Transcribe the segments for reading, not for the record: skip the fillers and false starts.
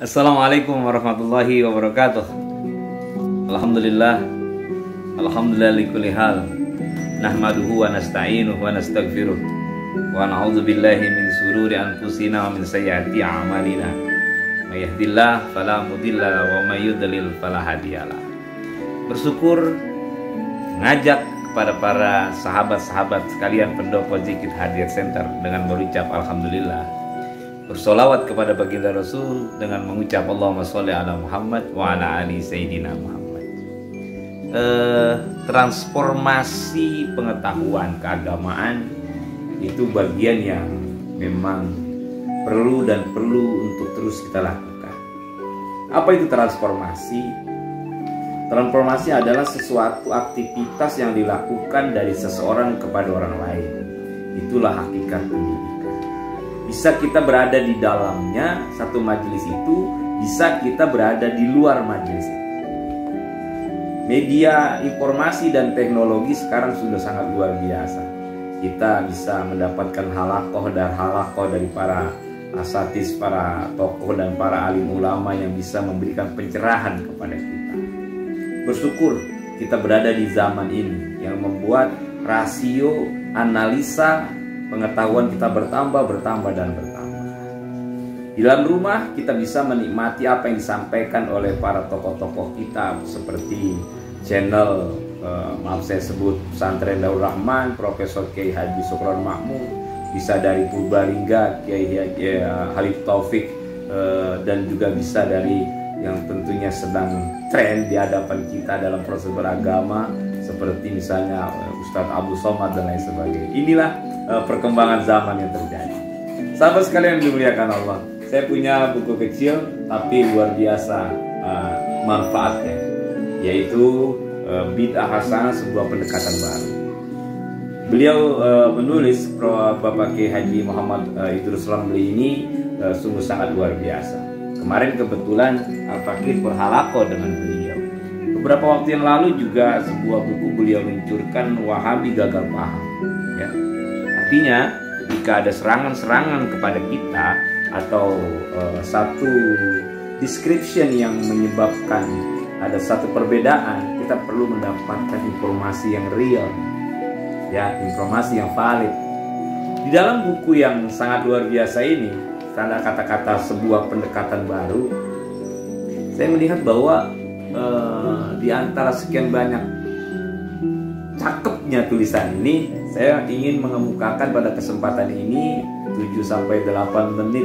Assalamualaikum warahmatullahi wabarakatuh. Alhamdulillah. Alhamdulillah likulli hal. Nahmaduhu wa nasta'inuhu wa nastaghfiruh. Wa na'udzu billahi min sururi anfusina wa min sayyiati a'malina. May yahdihillahu fala mudilla lahu wa may yudlil fala hadiyalah. Bersyukur mengajak kepada para sahabat-sahabat sekalian pendopo Zikir Hadir Center dengan berucap alhamdulillah. Bersolawat kepada baginda Rasul dengan mengucap Allahumma sholli ala Muhammad wa ala ali Sayyidina Muhammad. Transformasi pengetahuan keagamaan itu bagian yang memang perlu untuk terus kita lakukan. Apa itu transformasi? Transformasi adalah sesuatu aktivitas yang dilakukan dari seseorang kepada orang lain. Itulah hakikat pendidikan. Bisa kita berada di dalamnya satu majelis itu, bisa kita berada di luar majelis itu. Media informasi dan teknologi sekarang sudah sangat luar biasa. Kita bisa mendapatkan halakoh dari para asatis, para tokoh dan para alim ulama yang bisa memberikan pencerahan kepada kita. Bersyukur kita berada di zaman ini yang membuat rasio analisa pengetahuan kita bertambah. Di dalam rumah kita bisa menikmati apa yang disampaikan oleh para tokoh-tokoh kita seperti channel maaf saya sebut Pesantren Daur Rahman, Profesor Kiai Haji Sukron Mahmud, bisa dari Purbalingga Kiai Halif Taufik, dan juga bisa dari yang tentunya sedang tren di hadapan kita dalam proses beragama seperti misalnya Ustadz Abu Somad dan lain sebagainya. Inilah perkembangan zaman yang terjadi. Sahabat sekalian yang dimuliakan Allah, saya punya buku kecil tapi luar biasa manfaatnya, yaitu Bid'ah Hasanah, sebuah pendekatan baru. Beliau menulis Bapak Kiai Haji Muhammad Idrus Ramli ini sungguh sangat luar biasa. Kemarin kebetulan Al-Fakir berhalaqah dengan beliau. Beberapa waktu yang lalu juga sebuah buku beliau meluncurkan Wahabi Gagal Paham. Ya. Artinya ketika ada serangan-serangan kepada kita atau satu description yang menyebabkan ada satu perbedaan, kita perlu mendapatkan informasi yang real, ya, informasi yang valid. Di dalam buku yang sangat luar biasa ini, tanda kata-kata sebuah pendekatan baru, saya melihat bahwa di antara sekian banyak cakepnya tulisan ini, saya ingin mengemukakan pada kesempatan ini 7-8 menit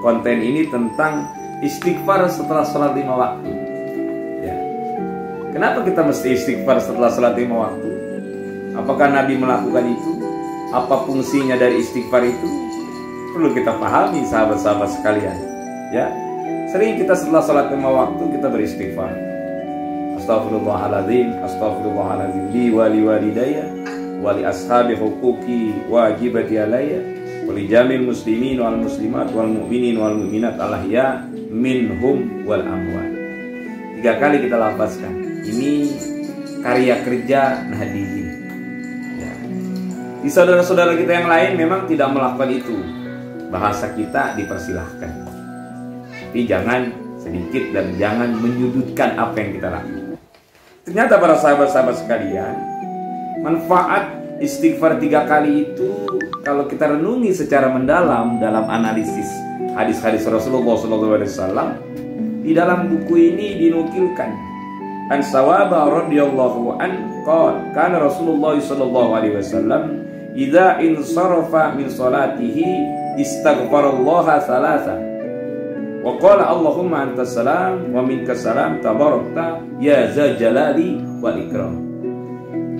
konten ini tentang istighfar setelah sholat 5 waktu. Ya. Kenapa kita mesti istighfar setelah sholat 5 waktu? Apakah Nabi melakukan itu? Apa fungsinya dari istighfar itu? Perlu kita pahami, sahabat-sahabat sekalian. Ya, sering kita setelah sholat 5 waktu kita beristighfar. Astaghfirullahaladzim, astaghfirullahaladzim li wali walidayya wali ashabi huquqi wajibati alayya wali jamil muslimin wal muslimat wal mu'minin wal mu'minat alahya minhum wal amwat. 3 kali kita lafazkan. Ini karya kerja Nahdliyin. Ya. Di saudara-saudara kita yang lain memang tidak melakukan itu. Bahasa kita dipersilahkan, tapi jangan sedikit dan jangan menyudutkan apa yang kita lakukan. Ternyata para sahabat-sahabat sekalian, manfaat istighfar 3 kali itu kalau kita renungi secara mendalam dalam analisis hadis-hadis Rasulullah SAW, di dalam buku ini dinukilkan an Sawaba radhiyallahu an qala kana Rasulullah SAW idza insarafa min salatihi istaghfarallaha thalatha wa qala Allahumma antas salam wa minkas salam tabarakta ya zal jalali wal ikram.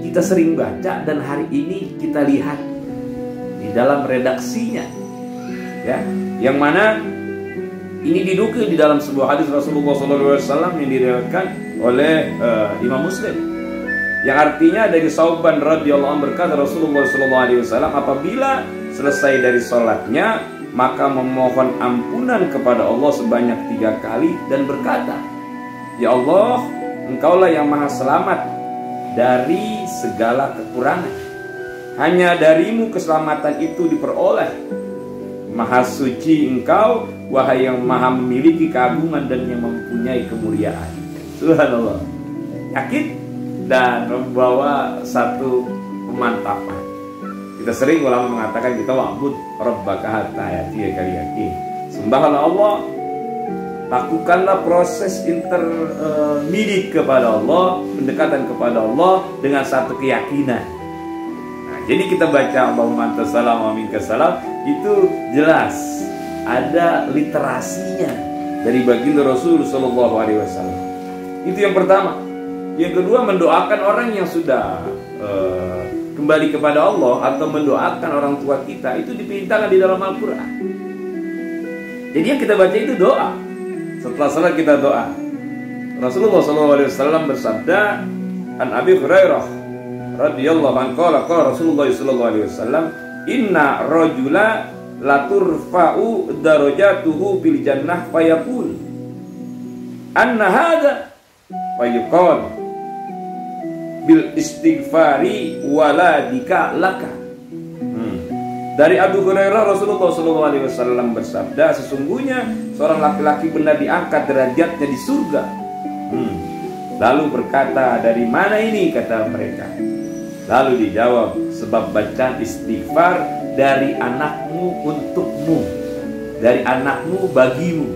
Kita sering baca dan hari ini kita lihat di dalam redaksinya, ya, yang mana ini didukung di dalam sebuah hadis Rasulullah SAW yang diriwayatkan oleh Imam Muslim, yang artinya dari Sauban radhiyallahu anhu berkata Rasulullah SAW apabila selesai dari sholatnya maka memohon ampunan kepada Allah sebanyak 3 kali dan berkata, ya Allah, Engkaulah yang maha selamat dari segala kekurangan, hanya darimu keselamatan itu diperoleh, Maha suci Engkau, wahai yang maha memiliki keagungan dan yang mempunyai kemuliaan. Subhanallah. Yakin dan membawa satu kemantapan. Kita sering ulama mengatakan kita wa'bud rabbaka hatta ya'tiyakal kali yakin. Sembahlah Allah, lakukanlah proses intermediate kepada Allah, pendekatan kepada Allah dengan satu keyakinan. Nah, jadi kita baca Allahumma antas salam wa minkas salam, itu jelas ada literasinya dari baginda Rasul sallallahu alaihi wasallam. Itu yang pertama. Yang kedua, mendoakan orang yang sudah kembali kepada Allah atau mendoakan orang tua kita itu diperintahkan di dalam Al-Quran. Jadi yang kita baca itu doa. Setelah salat kita doa. Rasulullah SAW bersabda, an Abi Hurairah radhiyallahu anhu qala Rasulullah SAW, inna rajula la turfa'u darajatuhu bil jannah fayaqul anna hadza fayuqal bil istighfari waladika laka. Dari Abu Hurairah, Rasulullah SAW bersabda, sesungguhnya seorang laki-laki benar diangkat derajatnya di surga. Lalu berkata, dari mana ini? Kata mereka. Lalu dijawab, sebab bacaan istighfar dari anakmu untukmu, dari anakmu bagimu.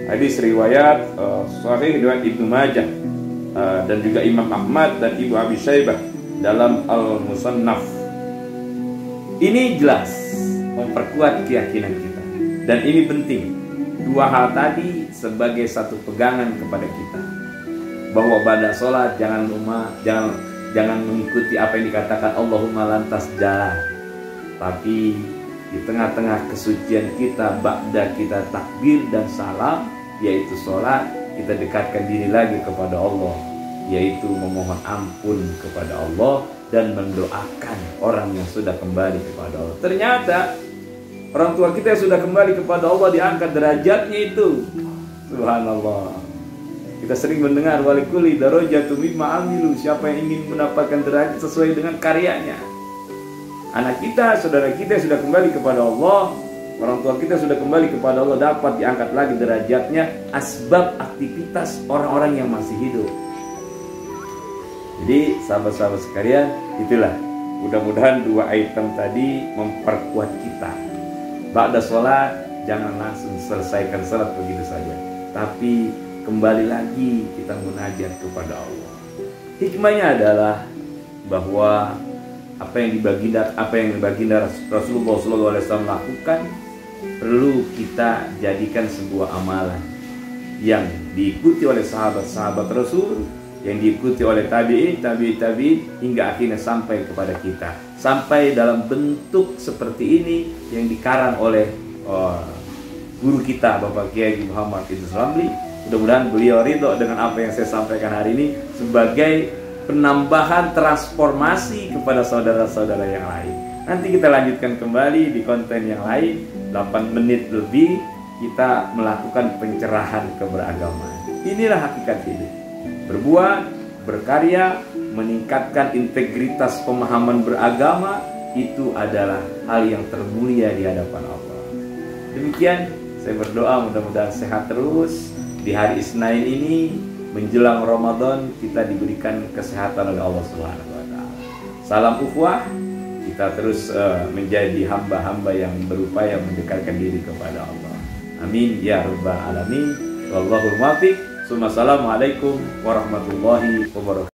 Hadis riwayat Sahih riwayat Ibnu Majah dan juga Imam Ahmad dan Ibnu Abi Syaibah dalam Al-Musannaf. Ini jelas memperkuat keyakinan kita, dan ini penting. Dua hal tadi sebagai satu pegangan kepada kita, bahwa pada sholat jangan mengikuti apa yang dikatakan Allahumma lantas jalan, tapi di tengah-tengah kesucian kita, ba'da kita takbir dan salam, yaitu sholat, kita dekatkan diri lagi kepada Allah, yaitu memohon ampun kepada Allah dan mendoakan orang yang sudah kembali kepada Allah. Ternyata orang tua kita yang sudah kembali kepada Allah diangkat derajatnya itu. Subhanallah. Kita sering mendengar walikuli darajatu mimma amilu, siapa yang ingin mendapatkan derajat sesuai dengan karyanya. Anak kita, saudara kita yang sudah kembali kepada Allah, orang tua kita sudah kembali kepada Allah, dapat diangkat lagi derajatnya asbab aktivitas orang-orang yang masih hidup. Jadi sahabat-sahabat sekalian, itulah mudah-mudahan dua item tadi memperkuat kita. Ba'da sholat jangan langsung selesaikan sholat begitu saja, tapi kembali lagi kita munajat kepada Allah. Hikmahnya adalah bahwa apa yang baginda Rasulullah SAW lakukan perlu kita jadikan sebuah amalan yang diikuti oleh sahabat-sahabat Rasul, yang diikuti oleh tabi'in hingga akhirnya sampai kepada kita, sampai dalam bentuk seperti ini yang dikarang oleh guru kita Bapak Kiai Muhammad Idris Ramli. Mudah-mudahan beliau ridho dengan apa yang saya sampaikan hari ini sebagai penambahan transformasi kepada saudara-saudara yang lain. Nanti kita lanjutkan kembali di konten yang lain. 8 menit lebih kita melakukan pencerahan keberagaman. Inilah hakikat hidup. Berbuat, berkarya, meningkatkan integritas pemahaman beragama, itu adalah hal yang termulia di hadapan Allah. Demikian, saya berdoa mudah-mudahan sehat terus. Di hari Isnin ini menjelang Ramadan kita diberikan kesehatan oleh Allah Subhanahu wa taala. Salam ukhuwah, kita terus menjadi hamba-hamba yang berupaya mendekatkan diri kepada Allah. Amin ya rabbal alamin. Wallahul muwaffiq. Assalamualaikum warahmatullahi wabarakatuh.